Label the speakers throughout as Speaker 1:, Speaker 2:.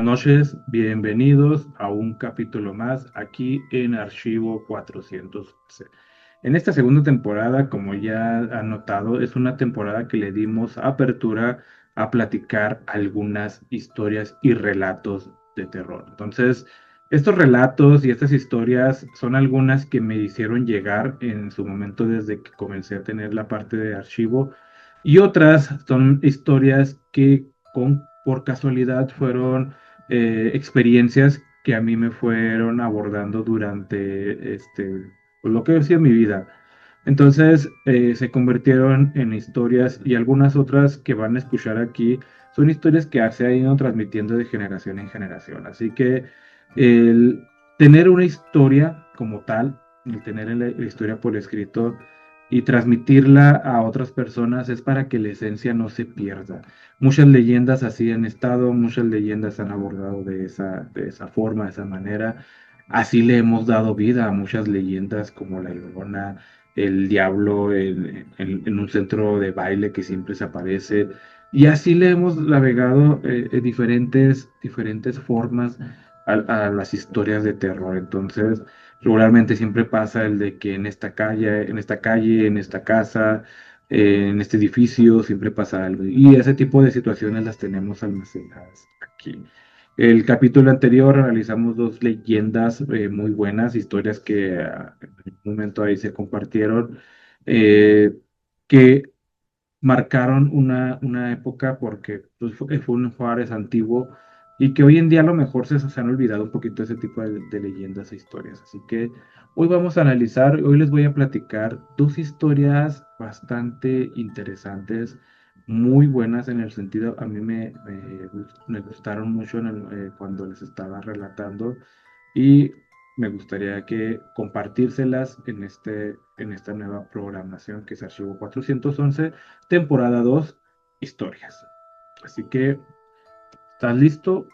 Speaker 1: Buenas noches, bienvenidos a un capítulo más aquí en Archivo 411. En esta segunda temporada, como ya han notado, es una temporada que le dimos apertura a platicar algunas historias y relatos de terror. Entonces, estos relatos y estas historias son algunas que me hicieron llegar en su momento desde que comencé a tener la parte de archivo y otras son historias que por casualidad fueron experiencias que a mí me fueron abordando durante pues, lo que ha sido mi vida. Entonces se convirtieron en historias y algunas otras que van a escuchar aquí son historias que se han ido transmitiendo de generación en generación. Así que el tener una historia como tal, el tener la historia por escrito y transmitirla a otras personas es para que la esencia no se pierda. Muchas leyendas así han estado, muchas leyendas han abordado de esa forma, de esa manera. Así le hemos dado vida a muchas leyendas como la Llorona, el Diablo en un centro de baile que siempre se aparece. Y así le hemos navegado diferentes formas a las historias de terror. Entonces, regularmente siempre pasa el de que en esta casa, en este edificio siempre pasa algo. Y ese tipo de situaciones las tenemos almacenadas aquí. El capítulo anterior realizamos dos leyendas muy buenas, historias que en un momento ahí se compartieron, eh, que marcaron una época porque pues, fue un Juárez antiguo y que hoy en día a lo mejor se han olvidado un poquito ese tipo de leyendas e historias. Así que hoy vamos a analizar, hoy les voy a platicar dos historias bastante interesantes, muy buenas en el sentido, a mí me gustaron mucho cuando les estaba relatando y me gustaría que compartírselas en esta nueva programación que es Archivo 411 temporada 2 historias. Así que, ¿estás listo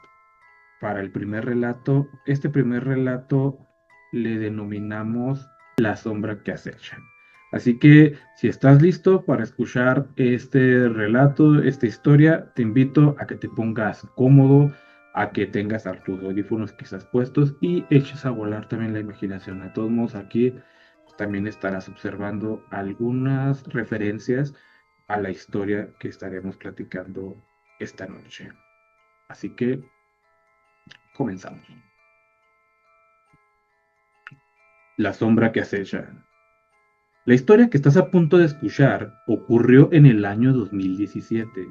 Speaker 1: para el primer relato? Este primer relato le denominamos La sombra que acecha. Así que, si estás listo para escuchar este relato, esta historia, te invito a que te pongas cómodo, a que tengas tus audífonos quizás puestos y eches a volar también la imaginación. De todos modos, aquí también estarás observando algunas referencias a la historia que estaremos platicando esta noche. Así que comenzamos. La sombra que acecha. La historia que estás a punto de escuchar ocurrió en el año 2017,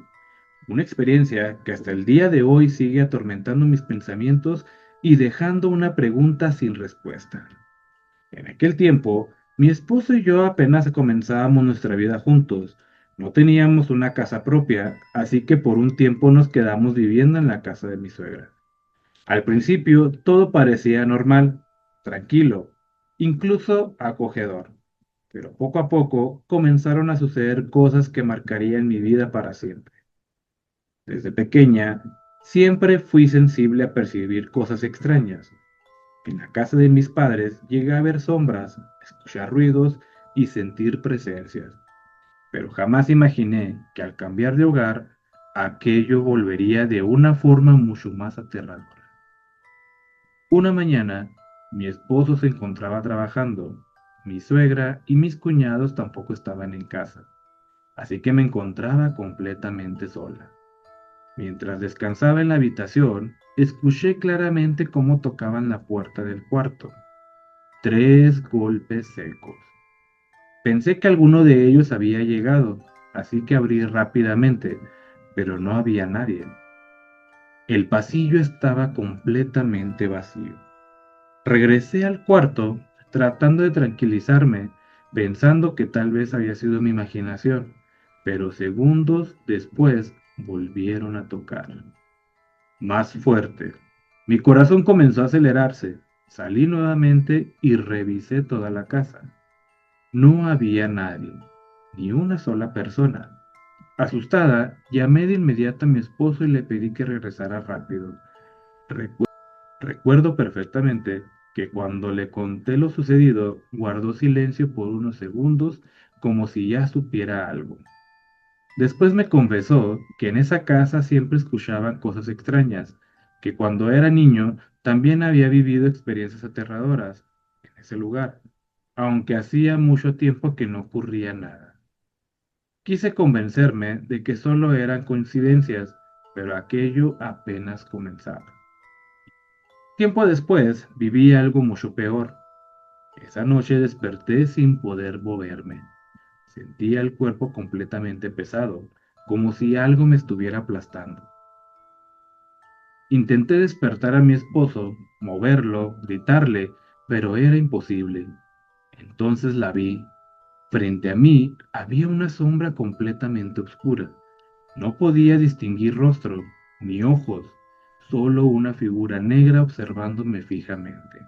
Speaker 1: una experiencia que hasta el día de hoy sigue atormentando mis pensamientos y dejando una pregunta sin respuesta. En aquel tiempo, mi esposo y yo apenas comenzábamos nuestra vida juntos. No teníamos una casa propia, así que por un tiempo nos quedamos viviendo en la casa de mi suegra. Al principio todo parecía normal, tranquilo, incluso acogedor, pero poco a poco comenzaron a suceder cosas que marcarían mi vida para siempre. Desde pequeña, siempre fui sensible a percibir cosas extrañas. En la casa de mis padres llegué a ver sombras, escuchar ruidos y sentir presencias, pero jamás imaginé que al cambiar de hogar, aquello volvería de una forma mucho más aterradora. Una mañana, mi esposo se encontraba trabajando, mi suegra y mis cuñados tampoco estaban en casa, así que me encontraba completamente sola. Mientras descansaba en la habitación, escuché claramente cómo tocaban la puerta del cuarto. 3 golpes secos. Pensé que alguno de ellos había llegado, así que abrí rápidamente, pero no había nadie. El pasillo estaba completamente vacío. Regresé al cuarto, tratando de tranquilizarme, pensando que tal vez había sido mi imaginación, pero segundos después volvieron a tocar. Más fuerte. Mi corazón comenzó a acelerarse. Salí nuevamente y revisé toda la casa. No había nadie, ni una sola persona. Asustada, llamé de inmediato a mi esposo y le pedí que regresara rápido. Recu- Recuerdo perfectamente que cuando le conté lo sucedido, guardó silencio por unos segundos como si ya supiera algo. Después me confesó que en esa casa siempre escuchaban cosas extrañas, que cuando era niño también había vivido experiencias aterradoras en ese lugar, aunque hacía mucho tiempo que no ocurría nada. Quise convencerme de que solo eran coincidencias, pero aquello apenas comenzaba. Tiempo después viví algo mucho peor. Esa noche desperté sin poder moverme. Sentía el cuerpo completamente pesado, como si algo me estuviera aplastando. Intenté despertar a mi esposo, moverlo, gritarle, pero era imposible. Entonces la vi. Frente a mí había una sombra completamente oscura. No podía distinguir rostro, ni ojos, solo una figura negra observándome fijamente.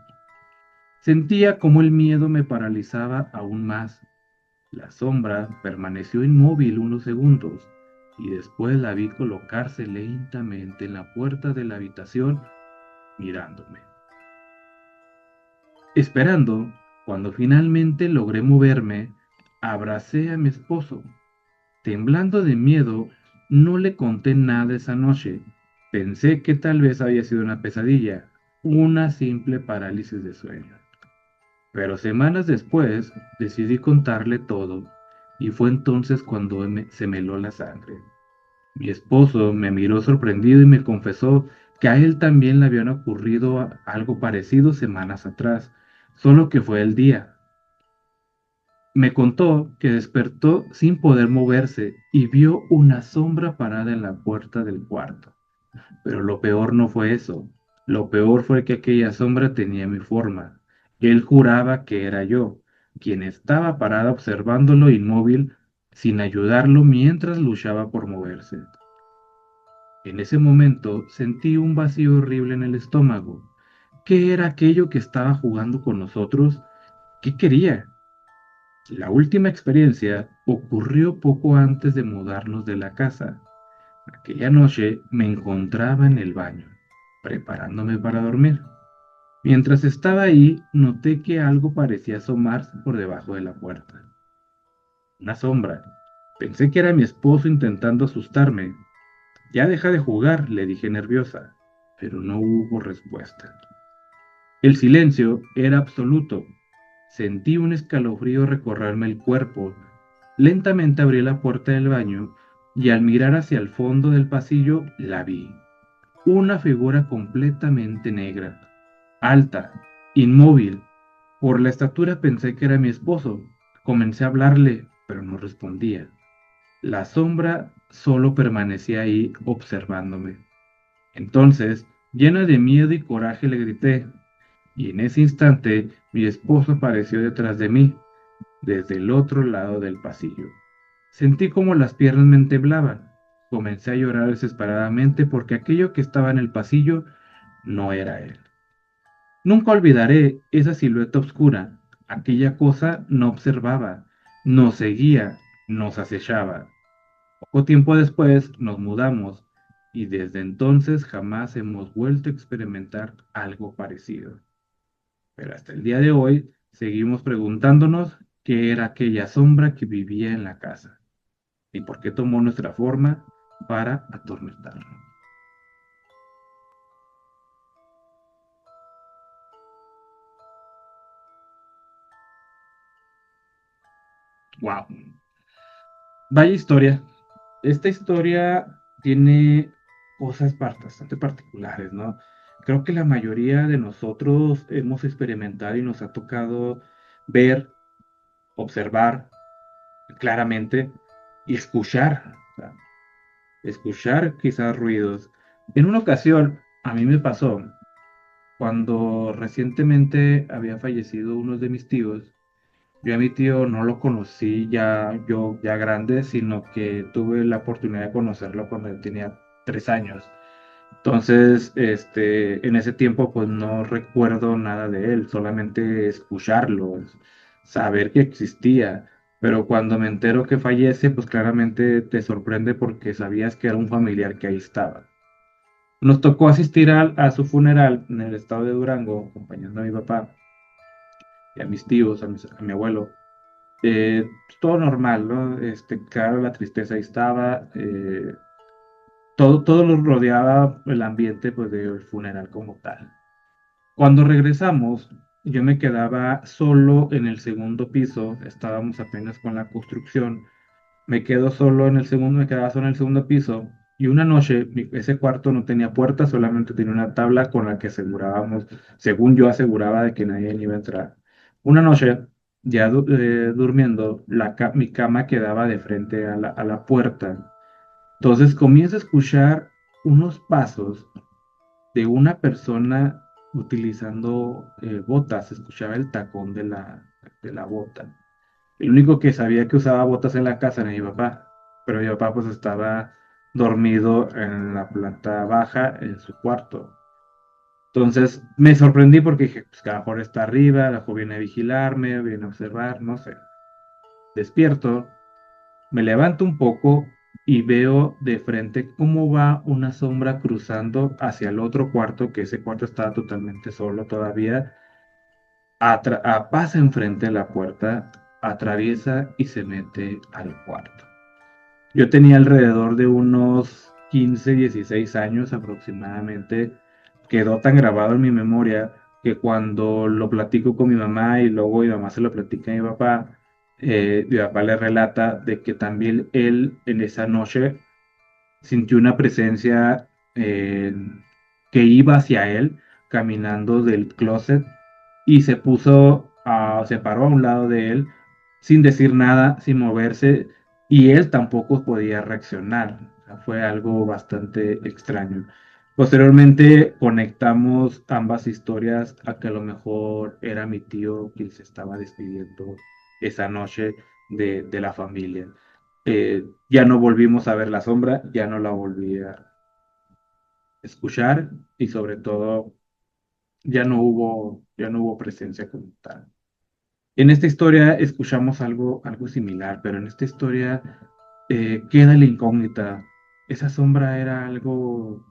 Speaker 1: Sentía como el miedo me paralizaba aún más. La sombra permaneció inmóvil unos segundos y después la vi colocarse lentamente en la puerta de la habitación mirándome. Esperando, cuando finalmente logré moverme, abracé a mi esposo. Temblando de miedo, no le conté nada esa noche. Pensé que tal vez había sido una pesadilla, una simple parálisis de sueño. Pero semanas después decidí contarle todo, y fue entonces cuando se me heló la sangre. Mi esposo me miró sorprendido y me confesó que a él también le habían ocurrido algo parecido semanas atrás, solo que fue el día. Me contó que despertó sin poder moverse y vio una sombra parada en la puerta del cuarto. Pero lo peor no fue eso. Lo peor fue que aquella sombra tenía mi forma. Él juraba que era yo, quien estaba parada observándolo inmóvil, sin ayudarlo mientras luchaba por moverse. En ese momento sentí un vacío horrible en el estómago. ¿Qué era aquello que estaba jugando con nosotros? ¿Qué quería? La última experiencia ocurrió poco antes de mudarnos de la casa. Aquella noche me encontraba en el baño, preparándome para dormir. Mientras estaba ahí, noté que algo parecía asomarse por debajo de la puerta. Una sombra. Pensé que era mi esposo intentando asustarme. Ya deja de jugar, le dije nerviosa, pero no hubo respuesta. El silencio era absoluto. Sentí un escalofrío recorrerme el cuerpo. Lentamente abrí la puerta del baño y al mirar hacia el fondo del pasillo la vi. Una figura completamente negra, alta, inmóvil. Por la estatura pensé que era mi esposo. Comencé a hablarle, pero no respondía. La sombra solo permanecía ahí observándome. Entonces, llena de miedo y coraje, le grité, y en ese instante mi esposo apareció detrás de mí, desde el otro lado del pasillo. Sentí como las piernas me temblaban. Comencé a llorar desesperadamente porque aquello que estaba en el pasillo no era él. Nunca olvidaré esa silueta oscura. Aquella cosa no observaba, nos seguía, nos acechaba. Poco tiempo después nos mudamos y desde entonces jamás hemos vuelto a experimentar algo parecido. Pero hasta el día de hoy seguimos preguntándonos qué era aquella sombra que vivía en la casa y por qué tomó nuestra forma para atormentarnos. Wow, vaya historia. Esta historia tiene cosas bastante particulares, ¿no? Creo que la mayoría de nosotros hemos experimentado y nos ha tocado ver, observar claramente y escuchar, o sea, escuchar quizás ruidos. En una ocasión, a mí me pasó cuando recientemente había fallecido uno de mis tíos. Yo a mi tío no lo conocí ya yo ya grande, sino que tuve la oportunidad de conocerlo cuando él tenía 3 años. Entonces, en ese tiempo, pues no recuerdo nada de él, solamente escucharlo, saber que existía. Pero cuando me entero que fallece, pues claramente te sorprende porque sabías que era un familiar que ahí estaba. Nos tocó asistir a su funeral en el estado de Durango, acompañando a mi papá y a mis tíos, a mi abuelo. Todo normal, ¿no? Claro, la tristeza ahí estaba. todo lo rodeaba el ambiente pues, del funeral como tal. Cuando regresamos, yo me quedaba solo en el segundo piso, estábamos apenas con la construcción, me quedo solo en el segundo, me quedaba solo en el segundo piso, y una noche ese cuarto no tenía puerta, solamente tenía una tabla con la que asegurábamos, según yo aseguraba de que nadie iba a entrar. Una noche, ya durmiendo, mi cama quedaba de frente a la puerta. Entonces comienzo a escuchar unos pasos de una persona utilizando botas, escuchaba el tacón de la bota. El único que sabía que usaba botas en la casa era mi papá, pero mi papá pues estaba dormido en la planta baja en su cuarto. Entonces me sorprendí porque dije, pues que a lo mejor está arriba, a lo mejor viene a vigilarme, viene a observar, no sé. Despierto, me levanto un poco y veo de frente cómo va una sombra cruzando hacia el otro cuarto, que ese cuarto estaba totalmente solo todavía, pasa enfrente de la puerta, atraviesa y se mete al cuarto. Yo tenía alrededor de unos 15, 16 años aproximadamente. Quedó tan grabado en mi memoria que cuando lo platico con mi mamá y luego mi mamá se lo platica a mi papá le relata de que también él en esa noche sintió una presencia eh, que iba hacia él caminando del closet y se paró a un lado de él sin decir nada, sin moverse, y él tampoco podía reaccionar. O sea, fue algo bastante extraño. Posteriormente conectamos ambas historias a que a lo mejor era mi tío quien se estaba despidiendo esa noche de la familia. Ya no volvimos a ver la sombra, ya no la volví a escuchar y sobre todo ya no hubo presencia como tal. En esta historia escuchamos algo similar, pero en esta historia queda la incógnita. ¿Esa sombra era algo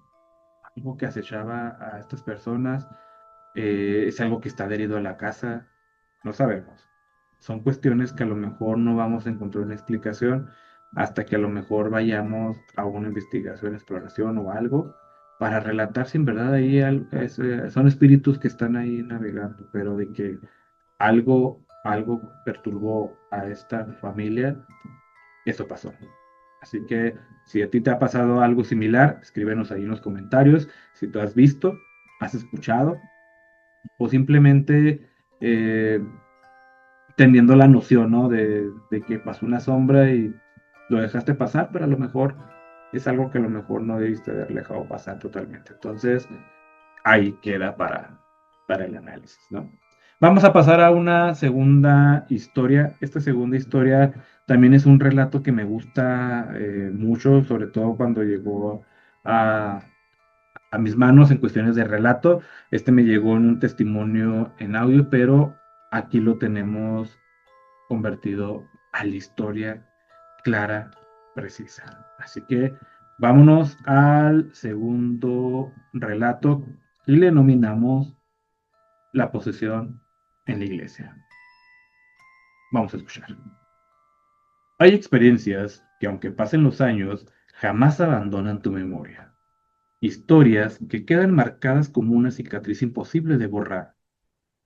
Speaker 1: que acechaba a estas personas? ¿Es algo que está adherido a la casa? No sabemos. Son cuestiones que a lo mejor no vamos a encontrar una explicación hasta que a lo mejor vayamos a una investigación, exploración o algo para relatar si en verdad ahí son espíritus que están ahí navegando, pero de que algo perturbó a esta familia, eso pasó. Así que si a ti te ha pasado algo similar, escríbenos ahí en los comentarios si tú has visto, has escuchado o simplemente eh, teniendo la noción, ¿no? De que pasó una sombra y lo dejaste pasar, pero a lo mejor es algo que a lo mejor no debiste haber dejado pasar totalmente. Entonces, ahí queda para el análisis, ¿no? Vamos a pasar a una segunda historia. Esta segunda historia también es un relato que me gusta mucho, sobre todo cuando llegó a, a mis manos en cuestiones de relato. Este me llegó en un testimonio en audio, pero aquí lo tenemos convertido a la historia clara, precisa. Así que vámonos al segundo relato y le nominamos La posesión en la iglesia. Vamos a escuchar. Hay experiencias que aunque pasen los años, jamás abandonan tu memoria. Historias que quedan marcadas como una cicatriz imposible de borrar.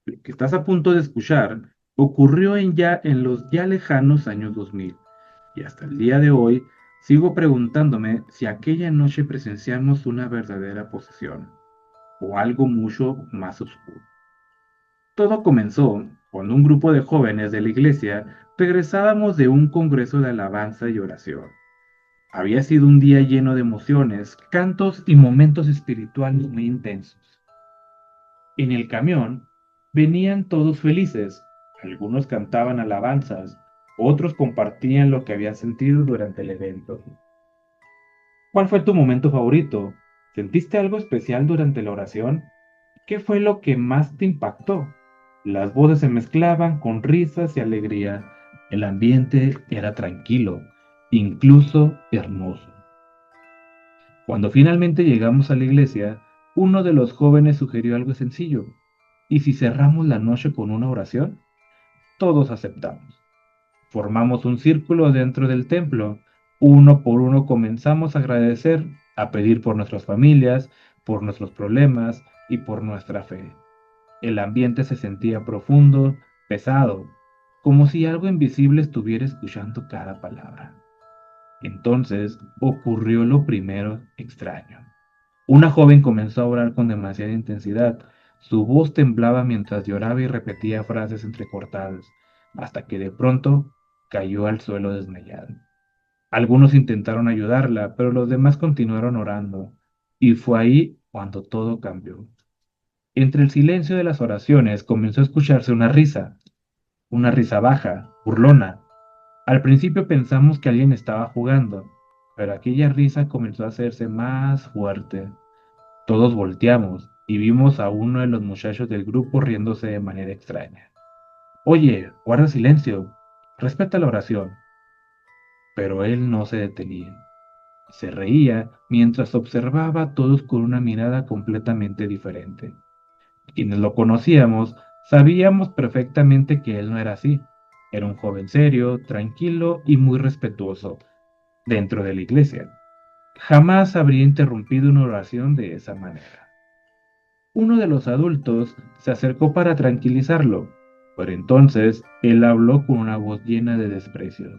Speaker 1: Lo que estás a punto de escuchar ocurrió en los ya lejanos años 2000 y hasta el día de hoy sigo preguntándome si aquella noche presenciamos una verdadera posesión o algo mucho más oscuro. Todo comenzó cuando un grupo de jóvenes de la iglesia regresábamos de un congreso de alabanza y oración. Había sido un día lleno de emociones, cantos y momentos espirituales muy intensos. En el camión venían todos felices. Algunos cantaban alabanzas, otros compartían lo que habían sentido durante el evento. ¿Cuál fue tu momento favorito? ¿Sentiste algo especial durante la oración? ¿Qué fue lo que más te impactó? Las voces se mezclaban con risas y alegría. El ambiente era tranquilo, incluso hermoso. Cuando finalmente llegamos a la iglesia, uno de los jóvenes sugirió algo sencillo. ¿Y si cerramos la noche con una oración? Todos aceptamos. Formamos un círculo dentro del templo. Uno por uno comenzamos a agradecer a pedir por nuestras familias, por nuestros problemas y por nuestra fe. El ambiente se sentía profundo, pesado, como si algo invisible estuviera escuchando cada palabra. Entonces ocurrió lo primero extraño. Una joven comenzó a orar con demasiada intensidad. Su voz temblaba mientras lloraba y repetía frases entrecortadas, hasta que de pronto cayó al suelo desmayada. Algunos intentaron ayudarla, pero los demás continuaron orando, y fue ahí cuando todo cambió. Entre el silencio de las oraciones comenzó a escucharse una risa baja, burlona. Al principio pensamos que alguien estaba jugando, pero aquella risa comenzó a hacerse más fuerte. Todos volteamos y vimos a uno de los muchachos del grupo riéndose de manera extraña. Oye, guarda silencio, respeta la oración. Pero él no se detenía. Se reía mientras observaba a todos con una mirada completamente diferente. Quienes lo conocíamos sabíamos perfectamente que él no era así. Era un joven serio, tranquilo y muy respetuoso dentro de la iglesia. Jamás habría interrumpido una oración de esa manera. Uno de los adultos se acercó para tranquilizarlo, pero entonces él habló con una voz llena de desprecio.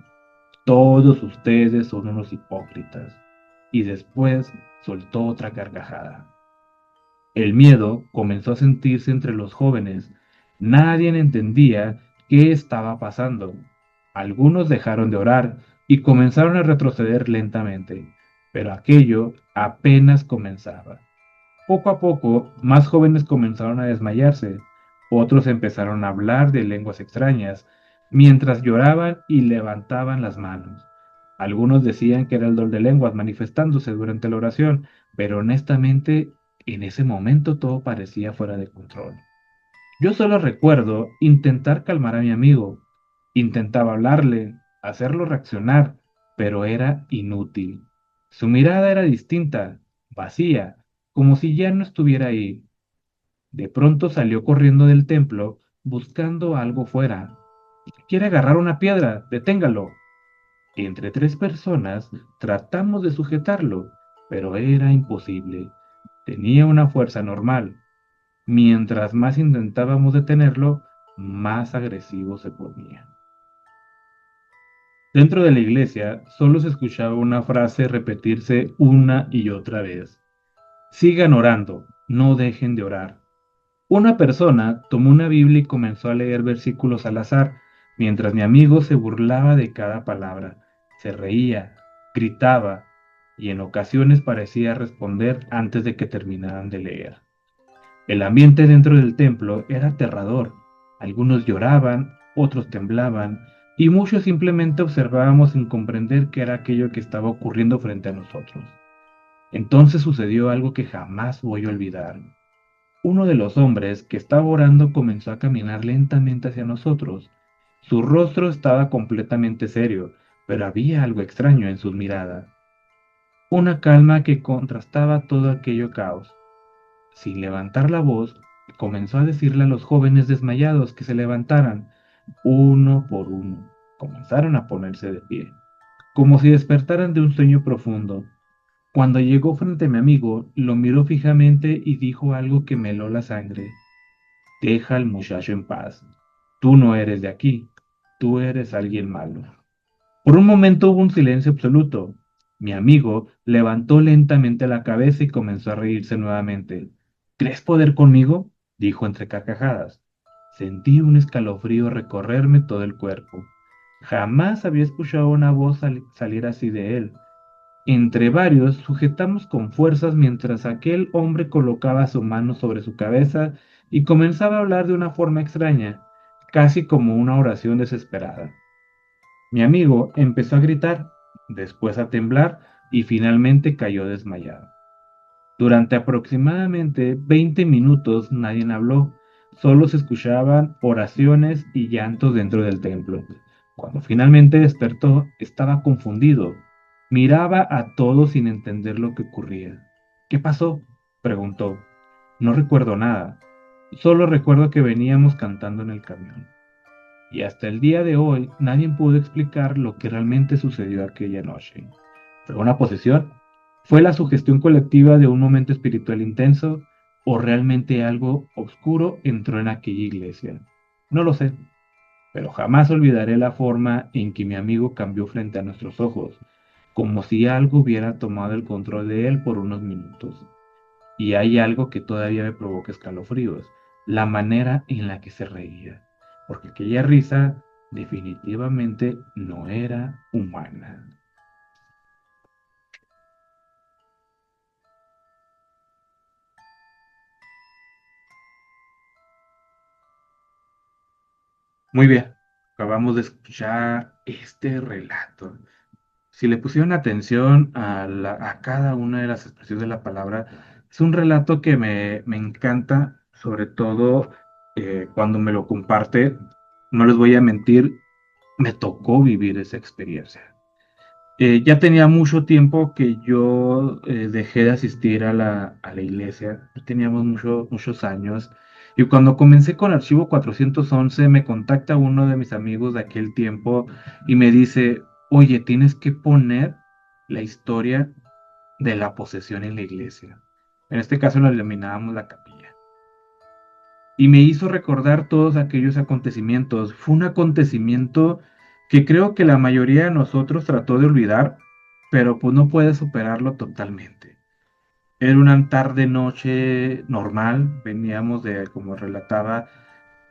Speaker 1: Todos ustedes son unos hipócritas. Y después soltó otra carcajada. El miedo comenzó a sentirse entre los jóvenes. Nadie entendía qué estaba pasando. Algunos dejaron de orar y comenzaron a retroceder lentamente, pero aquello apenas comenzaba. Poco a poco, más jóvenes comenzaron a desmayarse, otros empezaron a hablar de lenguas extrañas, mientras lloraban y levantaban las manos. Algunos decían que era el don de lenguas manifestándose durante la oración, pero honestamente, en ese momento todo parecía fuera de control. Yo solo recuerdo intentar calmar a mi amigo. Intentaba hablarle, hacerlo reaccionar, pero era inútil. Su mirada era distinta, vacía, como si ya no estuviera ahí. De pronto salió corriendo del templo, buscando algo fuera. Quiere agarrar una piedra, deténgalo. Entre tres personas tratamos de sujetarlo, pero era imposible. Tenía una fuerza normal. Mientras más intentábamos detenerlo, más agresivo se ponía. Dentro de la iglesia solo se escuchaba una frase repetirse una y otra vez. Sigan orando, no dejen de orar. Una persona tomó una Biblia y comenzó a leer versículos al azar, mientras mi amigo se burlaba de cada palabra. Se reía, gritaba y en ocasiones parecía responder antes de que terminaran de leer. El ambiente dentro del templo era aterrador. Algunos lloraban, otros temblaban, y muchos simplemente observábamos sin comprender qué era aquello que estaba ocurriendo frente a nosotros. Entonces sucedió algo que jamás voy a olvidar. Uno de los hombres que estaba orando comenzó a caminar lentamente hacia nosotros. Su rostro estaba completamente serio, pero había algo extraño en su mirada. Una calma que contrastaba todo aquello caos. Sin levantar la voz, comenzó a decirle a los jóvenes desmayados que se levantaran, uno por uno. Comenzaron a ponerse de pie, como si despertaran de un sueño profundo. Cuando llegó frente a mi amigo, lo miró fijamente y dijo algo que me heló la sangre. Deja al muchacho en paz. Tú no eres de aquí. Tú eres alguien malo. Por un momento hubo un silencio absoluto. Mi amigo levantó lentamente la cabeza y comenzó a reírse nuevamente. ¿Crees poder conmigo? Dijo entre carcajadas. Sentí un escalofrío recorrerme todo el cuerpo. Jamás había escuchado una voz salir así de él. Entre varios sujetamos con fuerzas mientras aquel hombre colocaba su mano sobre su cabeza y comenzaba a hablar de una forma extraña, casi como una oración desesperada. Mi amigo empezó a gritar, después a temblar y finalmente cayó desmayado. Durante aproximadamente 20 minutos nadie habló, solo se escuchaban oraciones y llantos dentro del templo. Cuando finalmente despertó, estaba confundido. Miraba a todos sin entender lo que ocurría. ¿Qué pasó? Preguntó. No recuerdo nada. Solo recuerdo que veníamos cantando en el camión. Y hasta el día de hoy nadie pudo explicar lo que realmente sucedió aquella noche. ¿Fue una posesión? ¿Fue la sugestión colectiva de un momento espiritual intenso o realmente algo oscuro entró en aquella iglesia? No lo sé, pero jamás olvidaré la forma en que mi amigo cambió frente a nuestros ojos, como si algo hubiera tomado el control de él por unos minutos. Y hay algo que todavía me provoca escalofríos, la manera en la que se reía, porque aquella risa definitivamente no era humana. Muy bien, acabamos de escuchar este relato. Si le pusieron atención a cada una de las expresiones de la palabra, es un relato que me encanta, sobre todo cuando me lo comparte. No les voy a mentir, me tocó vivir esa experiencia. Ya tenía mucho tiempo que yo dejé de asistir a la iglesia, teníamos muchos años, y cuando comencé con Archivo 411 me contacta uno de mis amigos de aquel tiempo y me dice, oye, tienes que poner la historia de la posesión en la iglesia. En este caso lo denominábamos la capilla. Y me hizo recordar todos aquellos acontecimientos. Fue un acontecimiento que creo que la mayoría de nosotros trató de olvidar, pero pues no puede superarlo totalmente. Era una tarde noche normal, veníamos de, como relataba,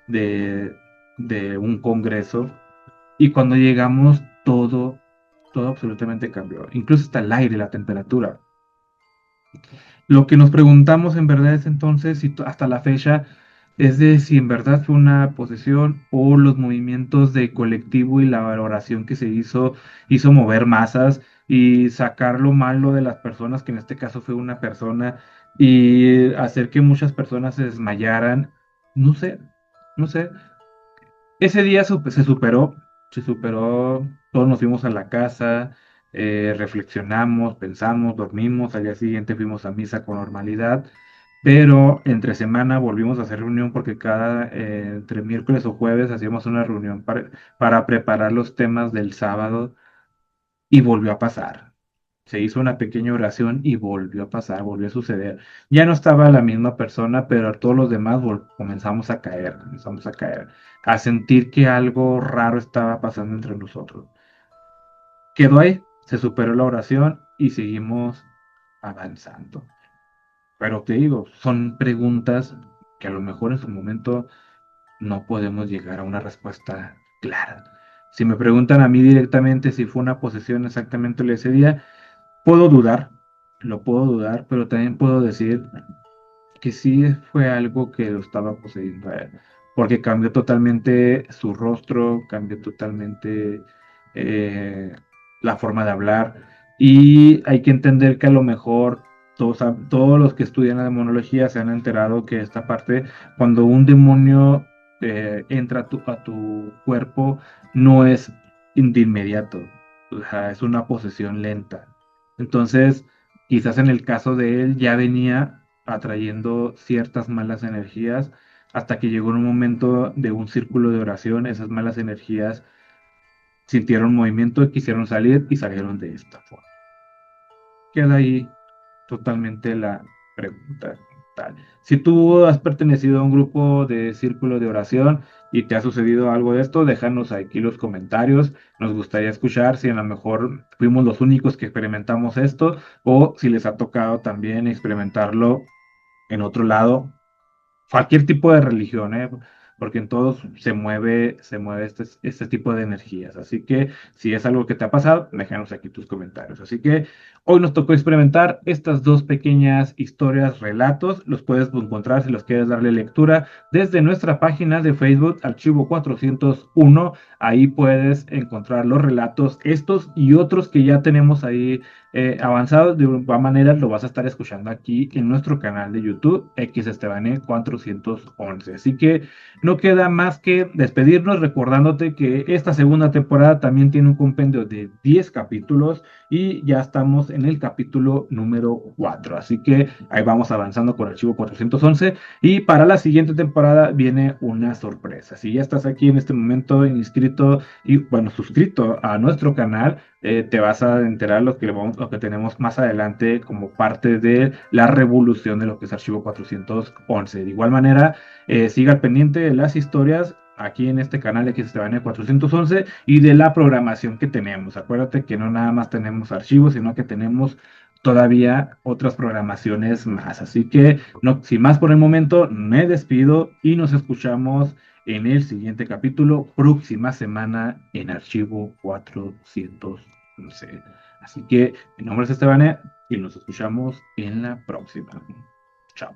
Speaker 1: de, de un congreso y cuando llegamos todo absolutamente cambió, incluso hasta el aire, la temperatura. Lo que nos preguntamos en verdad es entonces, y hasta la fecha, es de si en verdad fue una posesión o los movimientos de colectivo y la valoración que se hizo mover masas y sacar lo malo de las personas, que en este caso fue una persona, y hacer que muchas personas se desmayaran. No sé, no sé. Ese día se superó, todos nos fuimos a la casa, reflexionamos, pensamos, dormimos, al día siguiente fuimos a misa con normalidad, pero entre semana volvimos a hacer reunión porque entre miércoles o jueves hacíamos una reunión para preparar los temas del sábado y volvió a pasar. Se hizo una pequeña oración y volvió a pasar, volvió a suceder. Ya no estaba la misma persona, pero todos los demás comenzamos a caer, a sentir que algo raro estaba pasando entre nosotros. Quedó ahí, se superó la oración y seguimos avanzando. Pero te digo, son preguntas que a lo mejor en su momento no podemos llegar a una respuesta clara. Si me preguntan a mí directamente si fue una posesión exactamente ese día, puedo dudar, lo puedo dudar, pero también puedo decir que sí fue algo que lo estaba poseyendo a él, porque cambió totalmente su rostro, cambió totalmente eh, la forma de hablar, y hay que entender que a lo mejor todos los que estudian la demonología se han enterado que esta parte, cuando un demonio entra a tu cuerpo, no es de inmediato, o sea, es una posesión lenta. Entonces, quizás en el caso de él ya venía atrayendo ciertas malas energías hasta que llegó en un momento de un círculo de oración, esas malas energías sintieron movimiento, quisieron salir y salieron de esta forma. Queda ahí totalmente la pregunta. Tal. Si tú has pertenecido a un grupo de círculo de oración y te ha sucedido algo de esto, déjanos aquí los comentarios. Nos gustaría escuchar si a lo mejor fuimos los únicos que experimentamos esto o si les ha tocado también experimentarlo en otro lado, cualquier tipo de religión, ¿eh? Porque en todos se mueve este tipo de energías. Así que si es algo que te ha pasado, déjanos aquí tus comentarios. Así que hoy nos tocó experimentar estas dos pequeñas historias, relatos. Los puedes encontrar si los quieres darle lectura desde nuestra página de Facebook, Archivo 401. Ahí puedes encontrar los relatos, estos y otros que ya tenemos ahí avanzados. De igual manera lo vas a estar escuchando aquí en nuestro canal de YouTube, XEstebane 411. Así que no queda más que despedirnos recordándote que esta segunda temporada también tiene un compendio de 10 capítulos y ya estamos en el capítulo número 4. Así que ahí vamos avanzando con Archivo 411 y para la siguiente temporada viene una sorpresa. Si ya estás aquí en este momento inscrito y bueno, suscrito a nuestro canal, te vas a enterar lo que tenemos más adelante como parte de la revolución de lo que es Archivo 411. De igual manera, siga al pendiente de las historias aquí en este canal de Xtevania 411 y de la programación que tenemos. Acuérdate que no nada más tenemos archivos, sino que tenemos todavía otras programaciones más. Así que, no, sin más por el momento, me despido y nos escuchamos en el siguiente capítulo, próxima semana en Archivo 411. Así que mi nombre es Estebania y nos escuchamos en la próxima. Chao.